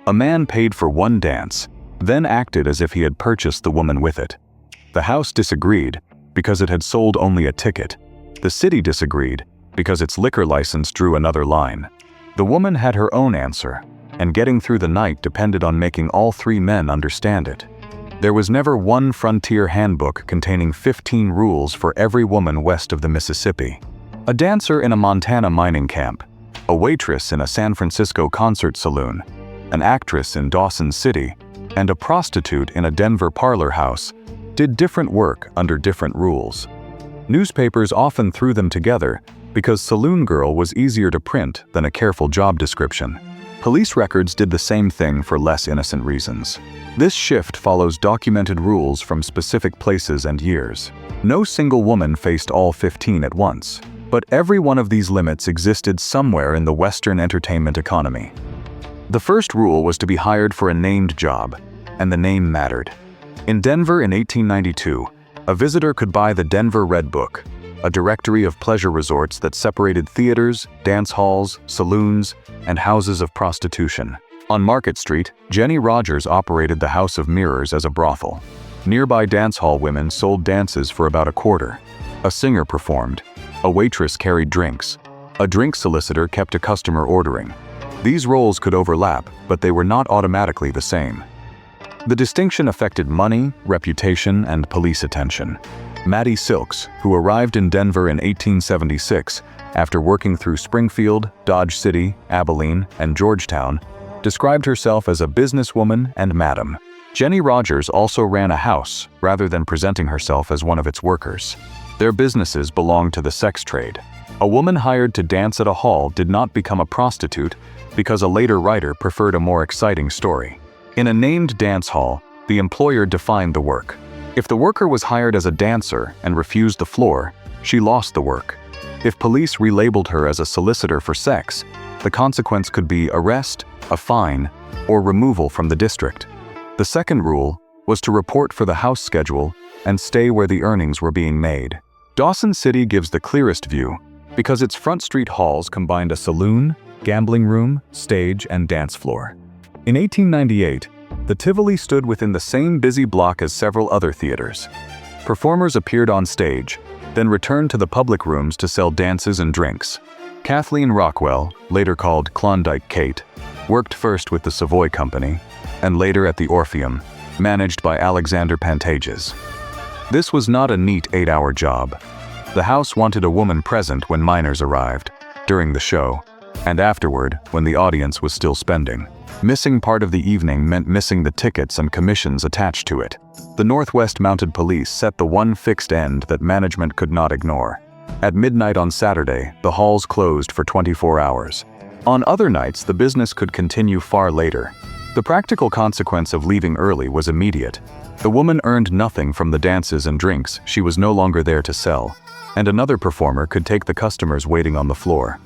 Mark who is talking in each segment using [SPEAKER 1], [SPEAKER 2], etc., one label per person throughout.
[SPEAKER 1] A man paid for one dance, then acted as if he had purchased the woman with it. The house disagreed because it had sold only a ticket. The city disagreed because its liquor license drew another line. The woman had her own answer, and getting through the night depended on making all three men understand it. There was never one frontier handbook containing 15 rules for every woman west of the Mississippi. A dancer in a Montana mining camp, a waitress in a San Francisco concert saloon, an actress in Dawson City, and a prostitute in a Denver parlor house did different work under different rules. Newspapers often threw them together because Saloon Girl was easier to print than a careful job description. Police records did the same thing for less innocent reasons. This shift follows documented rules from specific places and years. No single woman faced all 15 at once, but every one of these limits existed somewhere in the Western entertainment economy. The first rule was to be hired for a named job, and the name mattered. In Denver in 1892, a visitor could buy the Denver Red Book, a directory of pleasure resorts that separated theaters, dance halls, saloons, and houses of prostitution. On Market Street, Jenny Rogers operated the House of Mirrors as a brothel. Nearby dance hall women sold dances for about a quarter. A singer performed. A waitress carried drinks. A drink solicitor kept a customer ordering. These roles could overlap, but they were not automatically the same. The distinction affected money, reputation, and police attention. Maddie Silks, who arrived in Denver in 1876 after working through Springfield, Dodge City, Abilene, and Georgetown, described herself as a businesswoman and madam. Jenny Rogers also ran a house rather than presenting herself as one of its workers. Their businesses belonged to the sex trade. A woman hired to dance at a hall did not become a prostitute because a later writer preferred a more exciting story. In a named dance hall, the employer defined the work. If the worker was hired as a dancer and refused the floor, she lost the work. If police relabeled her as a solicitor for sex, the consequence could be arrest, a fine, or removal from the district. The second rule was to report for the house schedule and stay where the earnings were being made. Dawson City gives the clearest view because its front street halls combined a saloon, gambling room, stage, and dance floor. In 1898, the Tivoli stood within the same busy block as several other theaters. Performers appeared on stage, then returned to the public rooms to sell dances and drinks. Kathleen Rockwell, later called Klondike Kate, worked first with the Savoy Company, and later at the Orpheum, managed by Alexander Pantages. This was not a neat 8-hour job. The house wanted a woman present when minors arrived, during the show, and afterward when the audience was still spending. Missing part of the evening meant missing the tickets and commissions attached to it. The Northwest Mounted Police set the one fixed end that management could not ignore. At midnight on Saturday, the halls closed for 24 hours. On other nights, the business could continue far later. The practical consequence of leaving early was immediate. The woman earned nothing from the dances and drinks she was no longer there to sell, and another performer could take the customers waiting on the floor.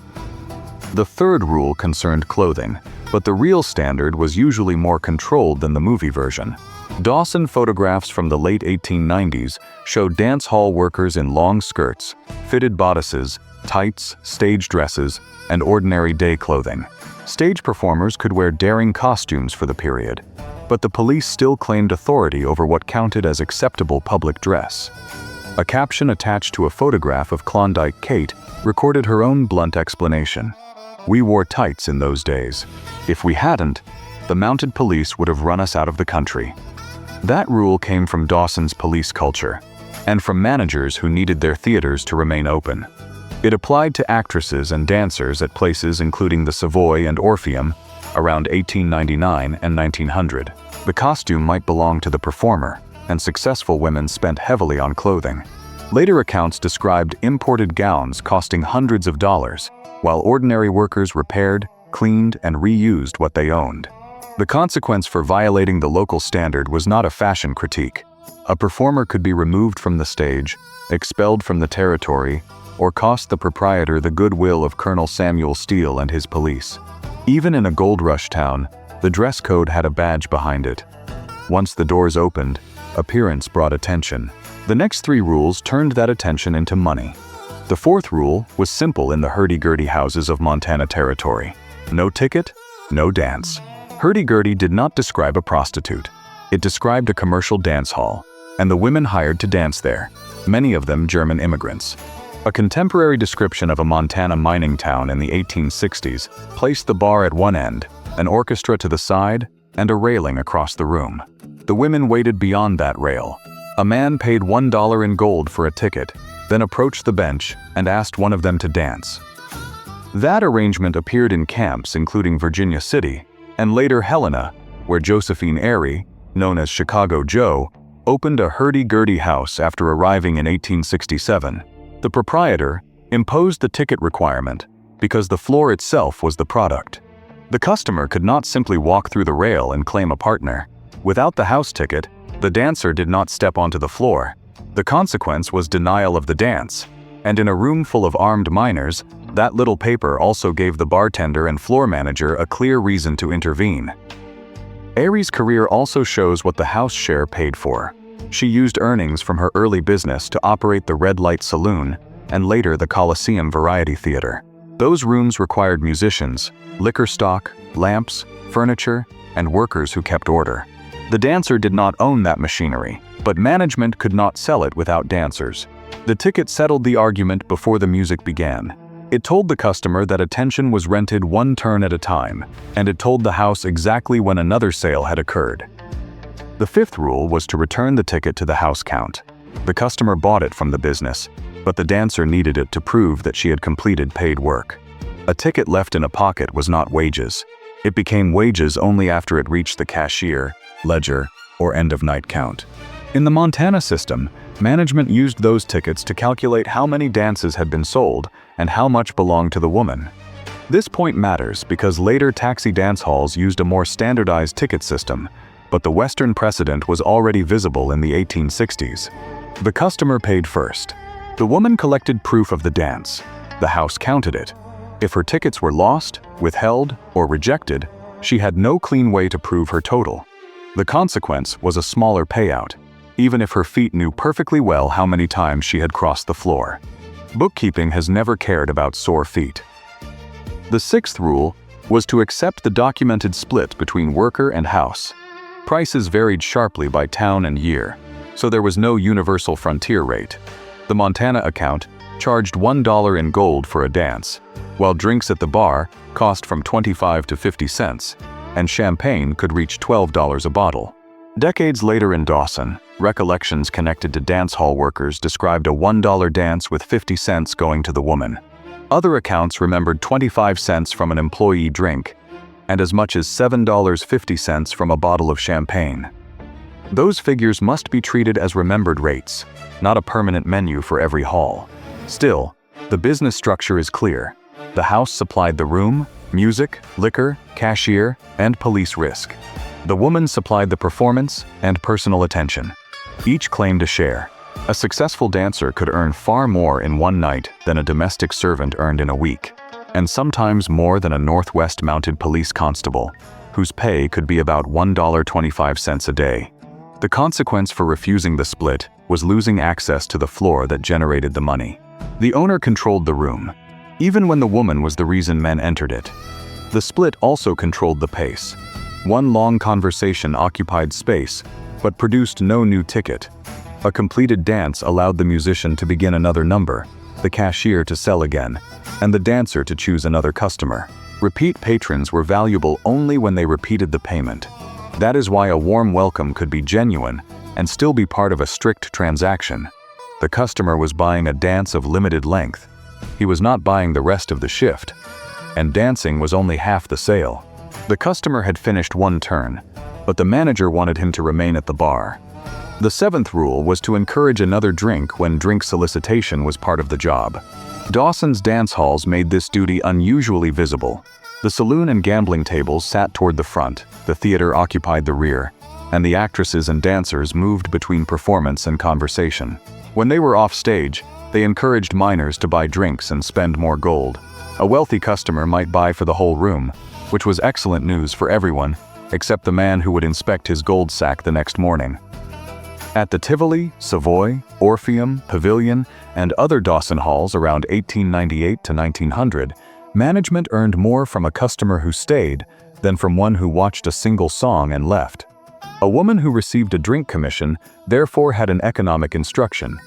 [SPEAKER 1] The third rule concerned clothing, but the real standard was usually more controlled than the movie version. Dawson photographs from the late 1890s showed dance hall workers in long skirts, fitted bodices, tights, stage dresses, and ordinary day clothing. Stage performers could wear daring costumes for the period, but the police still claimed authority over what counted as acceptable public dress. A caption attached to a photograph of Klondike Kate recorded her own blunt explanation. "We wore tights in those days. If we hadn't, the mounted police would have run us out of the country." That rule came from Dawson's police culture, and from managers who needed their theaters to remain open. It applied to actresses and dancers at places including the Savoy and Orpheum around 1899 and 1900. The costume might belong to the performer, and successful women spent heavily on clothing. Later accounts described imported gowns costing hundreds of dollars, while ordinary workers repaired, cleaned, and reused what they owned. The consequence for violating the local standard was not a fashion critique. A performer could be removed from the stage, expelled from the territory, or cost the proprietor the goodwill of Colonel Samuel Steele and his police. Even in a gold rush town, the dress code had a badge behind it. Once the doors opened, appearance brought attention. The next three rules turned that attention into money. The fourth rule was simple in the hurdy-gurdy houses of Montana Territory. No ticket, no dance. Hurdy-gurdy did not describe a prostitute. It described a commercial dance hall, and the women hired to dance there, many of them German immigrants. A contemporary description of a Montana mining town in the 1860s placed the bar at one end, an orchestra to the side, and a railing across the room. The women waited beyond that rail. A man paid $1 in gold for a ticket, then approached the bench and asked one of them to dance. That arrangement appeared in camps including Virginia City, and later Helena, where Josephine Airy, known as Chicago Joe, opened a hurdy-gurdy house after arriving in 1867. The proprietor imposed the ticket requirement because the floor itself was the product. The customer could not simply walk through the rail and claim a partner. Without the house ticket, the dancer did not step onto the floor. The consequence was denial of the dance, and in a room full of armed miners, that little paper also gave the bartender and floor manager a clear reason to intervene. Airy's career also shows what the house share paid for. She used earnings from her early business to operate the Red Light Saloon and later the Coliseum Variety Theater. Those rooms required musicians, liquor stock, lamps, furniture, and workers who kept order. The dancer did not own that machinery, but management could not sell it without dancers. The ticket settled the argument before the music began. It told the customer that attention was rented one turn at a time, and it told the house exactly when another sale had occurred. The fifth rule was to return the ticket to the house count. The customer bought it from the business, but the dancer needed it to prove that she had completed paid work. A ticket left in a pocket was not wages. It became wages only after it reached the cashier, ledger, or end-of-night count. In the Montana system, management used those tickets to calculate how many dances had been sold and how much belonged to the woman. This point matters because later taxi dance halls used a more standardized ticket system, but the Western precedent was already visible in the 1860s. The customer paid first. The woman collected proof of the dance. The house counted it. If her tickets were lost, withheld, or rejected, she had no clean way to prove her total. The consequence was a smaller payout, even if her feet knew perfectly well how many times she had crossed the floor. Bookkeeping has never cared about sore feet. The sixth rule was to accept the documented split between worker and house. Prices varied sharply by town and year, so there was no universal frontier rate. The Montana account charged $1 in gold for a dance, while drinks at the bar cost from 25 to 50 cents, and champagne could reach $12 a bottle. Decades later in Dawson, recollections connected to dance hall workers described a $1 dance with 50 cents going to the woman. Other accounts remembered 25 cents from an employee drink, and as much as $7.50 from a bottle of champagne. Those figures must be treated as remembered rates, not a permanent menu for every hall. Still, the business structure is clear. The house supplied the room, music, liquor, cashier, and police risk. The woman supplied the performance and personal attention. Each claimed a share. A successful dancer could earn far more in one night than a domestic servant earned in a week, and sometimes more than a Northwest Mounted Police constable, whose pay could be about $1.25 a day. The consequence for refusing the split was losing access to the floor that generated the money. The owner controlled the room, even when the woman was the reason men entered it. The split also controlled the pace. One long conversation occupied space, but produced no new ticket. A completed dance allowed the musician to begin another number, the cashier to sell again, and the dancer to choose another customer. Repeat patrons were valuable only when they repeated the payment. That is why a warm welcome could be genuine and still be part of a strict transaction. The customer was buying a dance of limited length. He was not buying the rest of the shift, and dancing was only half the sale. The customer had finished one turn, but the manager wanted him to remain at the bar. The seventh rule was to encourage another drink when drink solicitation was part of the job. Dawson's dance halls made this duty unusually visible. The saloon and gambling tables sat toward the front, the theater occupied the rear, and the actresses and dancers moved between performance and conversation. When they were off stage, they encouraged miners to buy drinks and spend more gold. A wealthy customer might buy for the whole room, which was excellent news for everyone, except the man who would inspect his gold sack the next morning. At the Tivoli, Savoy, Orpheum, Pavilion, and other Dawson halls around 1898 to 1900, management earned more from a customer who stayed than from one who watched a single song and left. A woman who received a drink commission therefore had an economic instruction.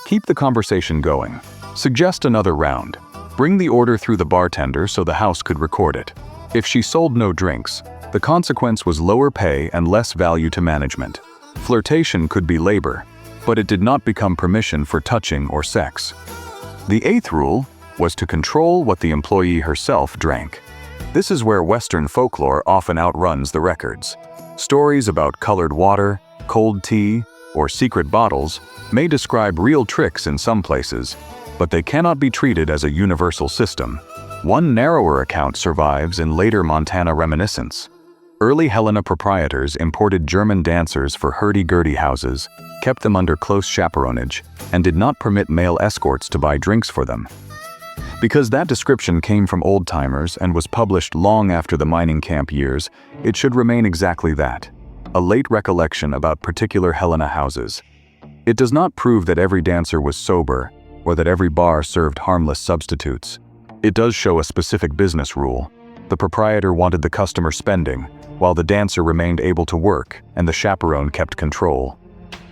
[SPEAKER 1] Keep the conversation going. Suggest another round. Bring the order through the bartender so the house could record it. If she sold no drinks, the consequence was lower pay and less value to management. Flirtation could be labor, but it did not become permission for touching or sex. The 8th rule was to control what the employee herself drank. This is where Western folklore often outruns the records. Stories about colored water, cold tea, or secret bottles may describe real tricks in some places, but they cannot be treated as a universal system. One narrower account survives in later Montana reminiscence. Early Helena proprietors imported German dancers for hurdy-gurdy houses, kept them under close chaperonage, and did not permit male escorts to buy drinks for them. Because that description came from old-timers and was published long after the mining camp years, it should remain exactly that, a late recollection about particular Helena houses. It does not prove that every dancer was sober or that every bar served harmless substitutes. It does show a specific business rule. The proprietor wanted the customer spending, while the dancer remained able to work and the chaperone kept control.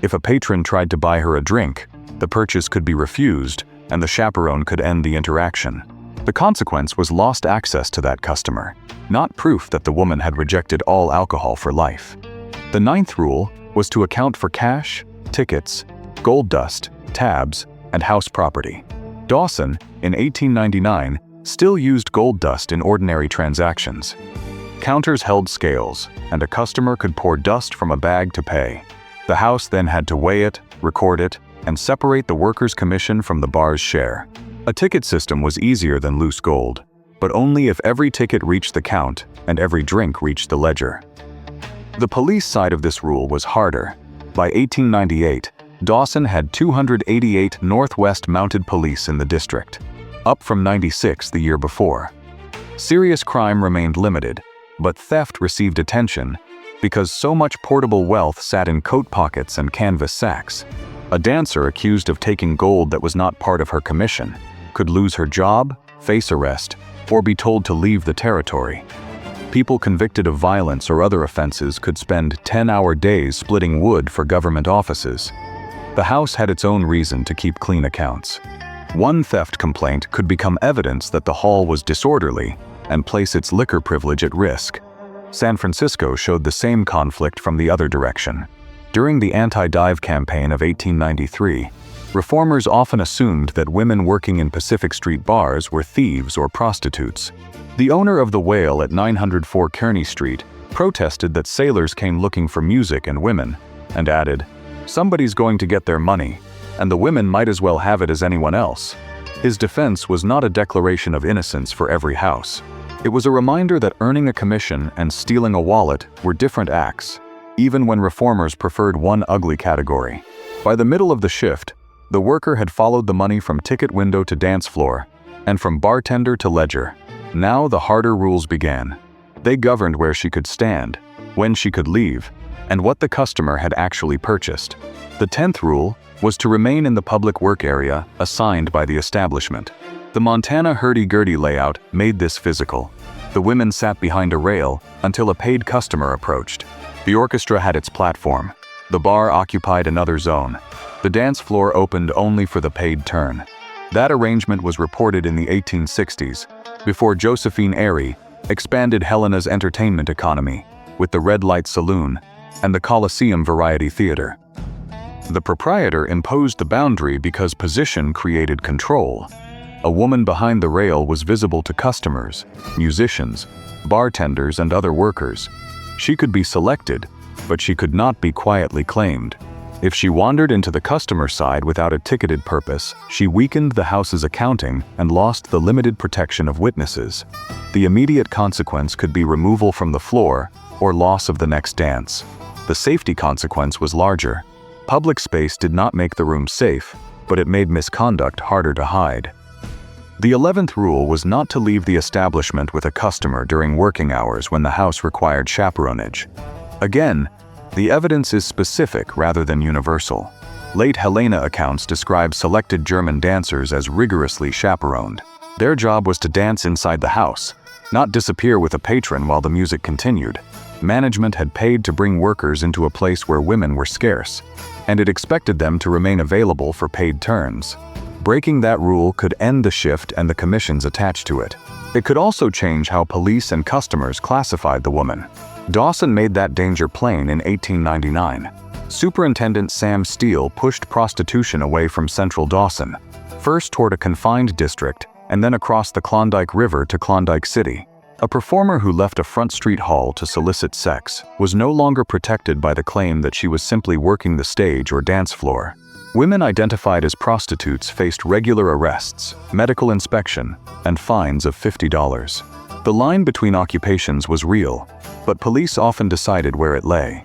[SPEAKER 1] If a patron tried to buy her a drink, the purchase could be refused and the chaperone could end the interaction. The consequence was lost access to that customer, not proof that the woman had rejected all alcohol for life. The 9th rule was to account for cash, tickets, gold dust, tabs, and house property. Dawson, in 1899, still used gold dust in ordinary transactions. Counters held scales, and a customer could pour dust from a bag to pay. The house then had to weigh it, record it, and separate the worker's commission from the bar's share. A ticket system was easier than loose gold, but only if every ticket reached the count and every drink reached the ledger. The police side of this rule was harder. By 1898, Dawson had 288 Northwest Mounted Police in the district, up from 96 the year before. Serious crime remained limited, but theft received attention because so much portable wealth sat in coat pockets and canvas sacks. A dancer accused of taking gold that was not part of her commission could lose her job, face arrest, or be told to leave the territory. People convicted of violence or other offenses could spend 10-hour days splitting wood for government offices. The house had its own reason to keep clean accounts. One theft complaint could become evidence that the hall was disorderly and place its liquor privilege at risk. San Francisco showed the same conflict from the other direction. During the anti-dive campaign of 1893, reformers often assumed that women working in Pacific Street bars were thieves or prostitutes. The owner of the Whale at 904 Kearny Street protested that sailors came looking for music and women, and added, "Somebody's going to get their money, and the women might as well have it as anyone else." His defense was not a declaration of innocence for every house. It was a reminder that earning a commission and stealing a wallet were different acts, even when reformers preferred one ugly category. By the middle of the shift, the worker had followed the money from ticket window to dance floor, and from bartender to ledger. Now the harder rules began. They governed where she could stand, when she could leave, and what the customer had actually purchased. The 10th rule was to remain in the public work area assigned by the establishment. The Montana hurdy-gurdy layout made this physical. The women sat behind a rail until a paid customer approached. The orchestra had its platform. The bar occupied another zone. The dance floor opened only for the paid turn. That arrangement was reported in the 1860s, before Josephine Airy expanded Helena's entertainment economy with the Red Light Saloon and the Coliseum Variety Theater. The proprietor imposed the boundary because position created control. A woman behind the rail was visible to customers, musicians, bartenders, and other workers. She could be selected, but she could not be quietly claimed. If she wandered into the customer side without a ticketed purpose, she weakened the house's accounting and lost the limited protection of witnesses. The immediate consequence could be removal from the floor or loss of the next dance. The safety consequence was larger. Public space did not make the room safe, but it made misconduct harder to hide. The 11th rule was not to leave the establishment with a customer during working hours when the house required chaperonage. Again, the evidence is specific rather than universal. Late Helena accounts describe selected German dancers as rigorously chaperoned. Their job was to dance inside the house, not disappear with a patron while the music continued. Management had paid to bring workers into a place where women were scarce, and it expected them to remain available for paid turns. Breaking that rule could end the shift and the commissions attached to it. It could also change how police and customers classified the woman. Dawson made that danger plain in 1899. Superintendent Sam Steele pushed prostitution away from central Dawson, first toward a confined district and then across the Klondike River to Klondike City. A performer who left a front street hall to solicit sex was no longer protected by the claim that she was simply working the stage or dance floor. Women identified as prostitutes faced regular arrests, medical inspection, and fines of $50. The line between occupations was real, but police often decided where it lay.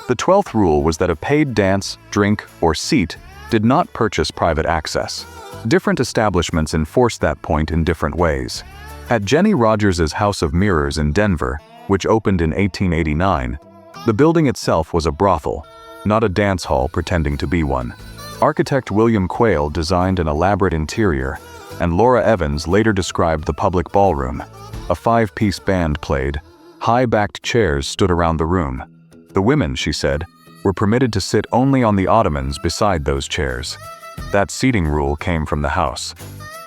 [SPEAKER 1] The 12th rule was that a paid dance, drink, or seat did not purchase private access. Different establishments enforced that point in different ways. At Jenny Rogers's House of Mirrors in Denver, which opened in 1889, the building itself was a brothel, not a dance hall pretending to be one. Architect William Quayle designed an elaborate interior, and Laura Evans later described the public ballroom. A 5-piece band played. High-backed chairs stood around the room. The women, she said, were permitted to sit only on the ottomans beside those chairs. That seating rule came from the house.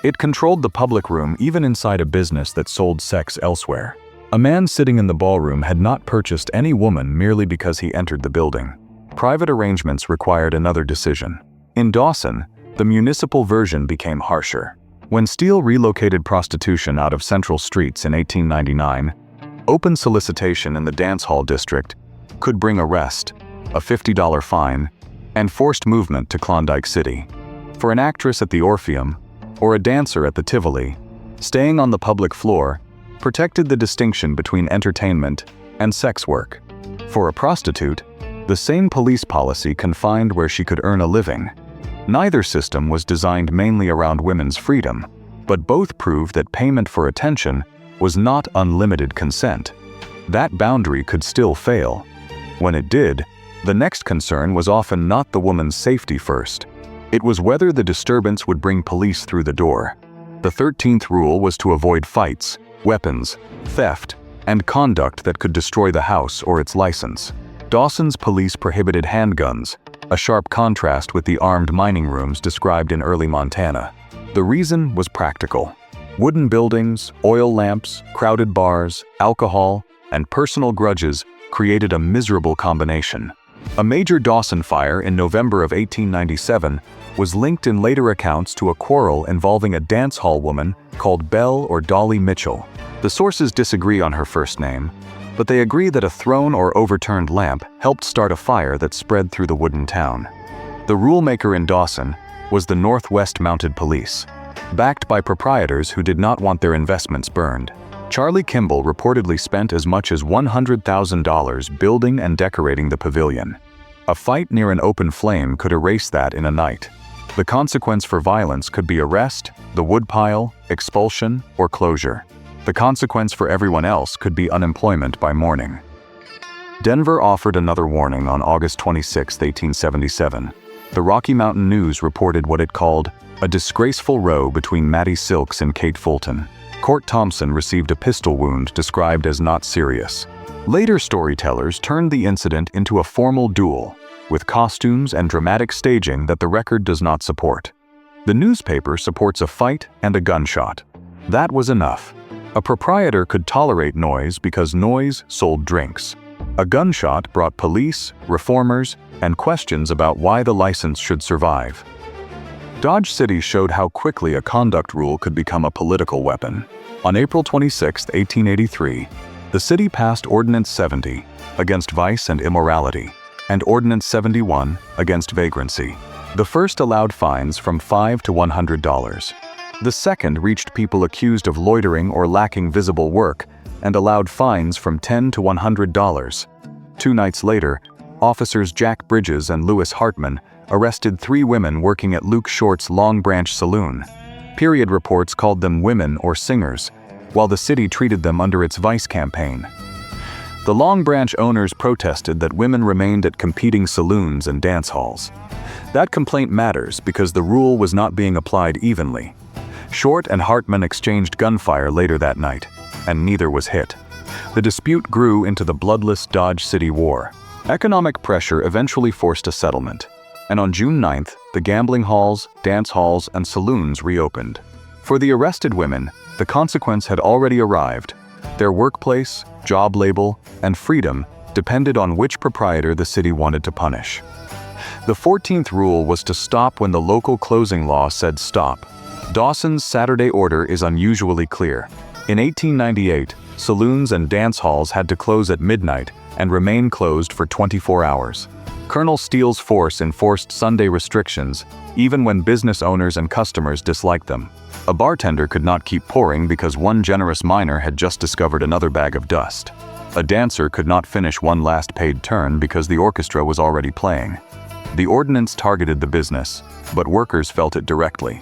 [SPEAKER 1] It controlled the public room even inside a business that sold sex elsewhere. A man sitting in the ballroom had not purchased any woman merely because he entered the building. Private arrangements required another decision. In Dawson, the municipal version became harsher. When Steele relocated prostitution out of central streets in 1899, open solicitation in the dance hall district could bring arrest, a $50 fine, and forced movement to Klondike City. For an actress at the Orpheum, or a dancer at the Tivoli, staying on the public floor protected the distinction between entertainment and sex work. For a prostitute, the same police policy confined where she could earn a living. Neither system was designed mainly around women's freedom, but both proved that payment for attention was not unlimited consent. That boundary could still fail. When it did, the next concern was often not the woman's safety first. It was whether the disturbance would bring police through the door. The 13th rule was to avoid fights, weapons, theft, and conduct that could destroy the house or its license. Dawson's police prohibited handguns, a sharp contrast with the armed mining rooms described in early Montana. The reason was practical. Wooden buildings, oil lamps, crowded bars, alcohol, and personal grudges created a miserable combination. A major Dawson fire in November of 1897 was linked in later accounts to a quarrel involving a dance hall woman called Belle or Dolly Mitchell. The sources disagree on her first name, but they agree that a thrown or overturned lamp helped start a fire that spread through the wooden town. The rulemaker in Dawson was the Northwest Mounted Police, backed by proprietors who did not want their investments burned. Charlie Kimball reportedly spent as much as $100,000 building and decorating the pavilion. A fight near an open flame could erase that in a night. The consequence for violence could be arrest, the woodpile, expulsion, or closure. The consequence for everyone else could be unemployment by morning. Denver offered another warning on August 26, 1877. The Rocky Mountain News reported what it called a disgraceful row between Mattie Silks and Kate Fulton. Court Thompson received a pistol wound described as not serious. Later storytellers turned the incident into a formal duel, with costumes and dramatic staging that the record does not support. The newspaper supports a fight and a gunshot. That was enough. A proprietor could tolerate noise because noise sold drinks. A gunshot brought police, reformers, and questions about why the license should survive. Dodge City showed how quickly a conduct rule could become a political weapon. On April 26, 1883, the city passed Ordinance 70 against vice and immorality, and Ordinance 71 against vagrancy. The first allowed fines from $5 to $100. The second reached people accused of loitering or lacking visible work and allowed fines from $10 to $100. 2 nights later, officers Jack Bridges and Lewis Hartman arrested 3 women working at Luke Short's Long Branch Saloon. Period reports called them women or singers, while the city treated them under its vice campaign. The Long Branch owners protested that women remained at competing saloons and dance halls. That complaint matters because the rule was not being applied evenly. Short and Hartman exchanged gunfire later that night, and neither was hit. The dispute grew into the bloodless Dodge City War. Economic pressure eventually forced a settlement, and on June 9th, the gambling halls, dance halls, and saloons reopened. For the arrested women, the consequence had already arrived. Their workplace, job label, and freedom depended on which proprietor the city wanted to punish. The 14th rule was to stop when the local closing law said stop. Dawson's Saturday order is unusually clear. In 1898, saloons and dance halls had to close at midnight and remain closed for 24 hours. Colonel Steele's force enforced Sunday restrictions, even when business owners and customers disliked them. A bartender could not keep pouring because one generous miner had just discovered another bag of dust. A dancer could not finish one last paid turn because the orchestra was already playing. The ordinance targeted the business, but workers felt it directly.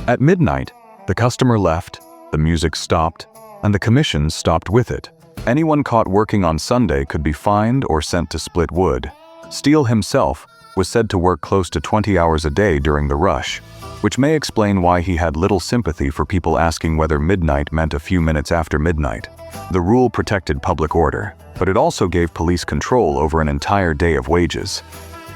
[SPEAKER 1] At midnight, the customer left, the music stopped, and the commissions stopped with it. Anyone caught working on Sunday could be fined or sent to split wood. Steele himself was said to work close to 20 hours a day during the rush, which may explain why he had little sympathy for people asking whether midnight meant a few minutes after midnight. The rule protected public order, but it also gave police control over an entire day of wages.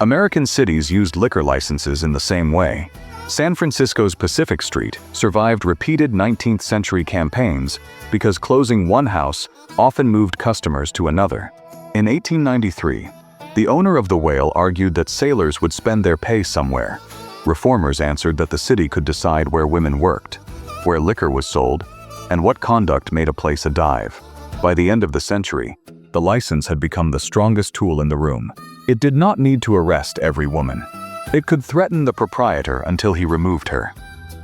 [SPEAKER 1] American cities used liquor licenses in the same way. San Francisco's Pacific Street survived repeated 19th century campaigns because closing one house often moved customers to another. In 1893, the owner of the Whale argued that sailors would spend their pay somewhere. Reformers answered that the city could decide where women worked, where liquor was sold, and what conduct made a place a dive. By the end of the century, the license had become the strongest tool in the room. It did not need to arrest every woman. It could threaten the proprietor until he removed her.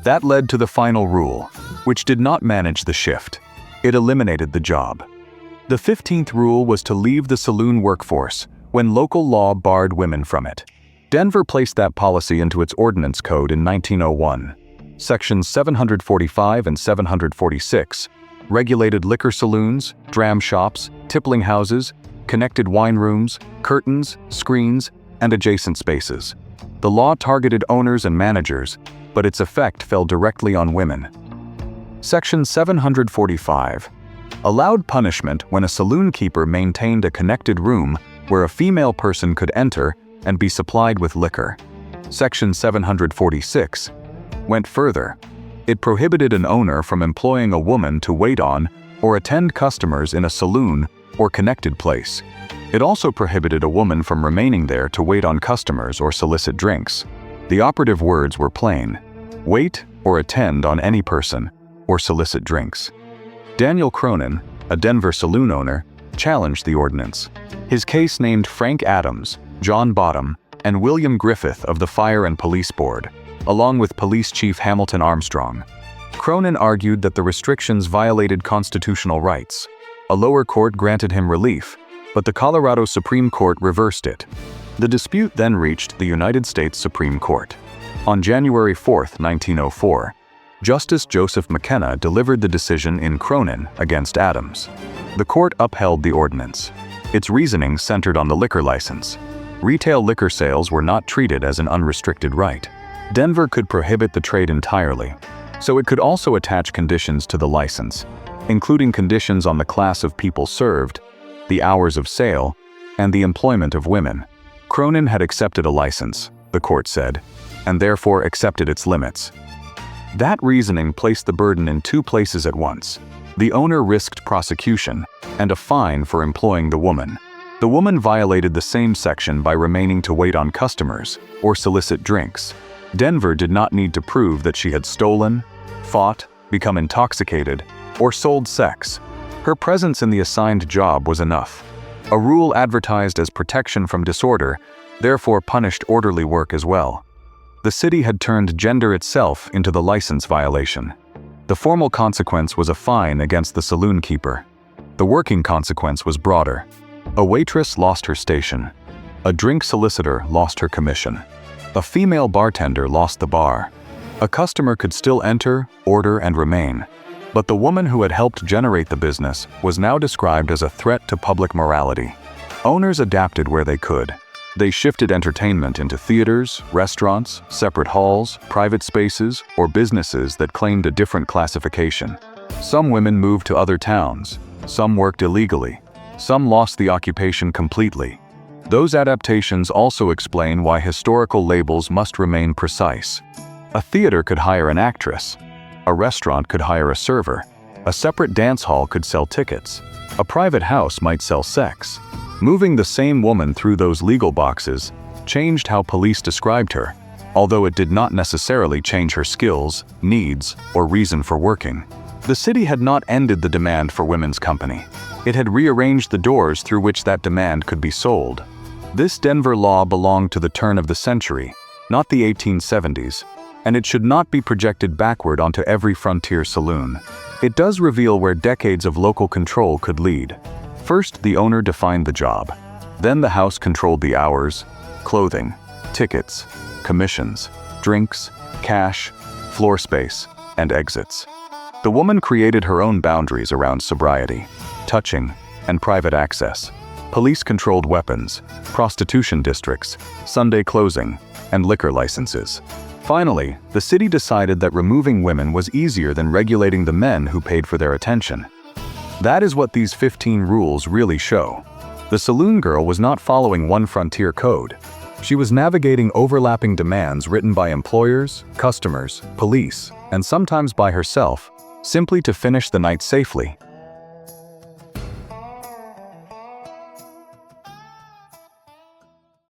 [SPEAKER 1] That led to the final rule, which did not manage the shift. It eliminated the job. The 15th rule was to leave the saloon workforce when local law barred women from it. Denver placed that policy into its ordinance code in 1901. Sections 745 and 746 regulated liquor saloons, dram shops, tippling houses, connected wine rooms, curtains, screens, and adjacent spaces. The law targeted owners and managers, but its effect fell directly on women. Section 745 allowed punishment when a saloon keeper maintained a connected room where a female person could enter and be supplied with liquor. Section 746 went further. It prohibited an owner from employing a woman to wait on or attend customers in a saloon or connected place. It also prohibited a woman from remaining there to wait on customers or solicit drinks. The operative words were plain: wait or attend on any person, or solicit drinks. Daniel Cronin, a Denver saloon owner, challenged the ordinance. His case named Frank Adams, John Bottom, and William Griffith of the Fire and Police Board, along with Police Chief Hamilton Armstrong. Cronin argued that the restrictions violated constitutional rights. A lower court granted him relief, but the Colorado Supreme Court reversed it. The dispute then reached the United States Supreme Court. On January 4, 1904, Justice Joseph McKenna delivered the decision in Cronin against Adams. The court upheld the ordinance. Its reasoning centered on the liquor license. Retail liquor sales were not treated as an unrestricted right. Denver could prohibit the trade entirely, so it could also attach conditions to the license, including conditions on the class of people served, the hours of sale, and the employment of women. Cronin had accepted a license, the court said, and therefore accepted its limits. That reasoning placed the burden in two places at once. The owner risked prosecution and a fine for employing the woman. The woman violated the same section by remaining to wait on customers or solicit drinks. Denver did not need to prove that she had stolen, fought, become intoxicated, or sold sex. Her presence in the assigned job was enough. A rule advertised as protection from disorder therefore punished orderly work as well. The city had turned gender itself into the license violation. The formal consequence was a fine against the saloon keeper. The working consequence was broader. A waitress lost her station. A drink solicitor lost her commission. A female bartender lost the bar. A customer could still enter, order, and remain. But the woman who had helped generate the business was now described as a threat to public morality. Owners adapted where they could. They shifted entertainment into theaters, restaurants, separate halls, private spaces, or businesses that claimed a different classification. Some women moved to other towns, some worked illegally, some lost the occupation completely. Those adaptations also explain why historical labels must remain precise. A theater could hire an actress, a restaurant could hire a server, a separate dance hall could sell tickets, a private house might sell sex. Moving the same woman through those legal boxes changed how police described her, although it did not necessarily change her skills, needs, or reason for working. The city had not ended the demand for women's company. It had rearranged the doors through which that demand could be sold. This Denver law belonged to the turn of the century, not the 1870s, and it should not be projected backward onto every frontier saloon. It does reveal where decades of local control could lead. First, the owner defined the job. Then the house controlled the hours, clothing, tickets, commissions, drinks, cash, floor space, and exits. The woman created her own boundaries around sobriety, touching, and private access. Police controlled weapons, prostitution districts, Sunday closing, and liquor licenses. Finally, the city decided that removing women was easier than regulating the men who paid for their attention. That is what these 15 rules really show. The saloon girl was not following one frontier code. She was navigating overlapping demands written by employers, customers, police, and sometimes by herself, simply to finish the night safely.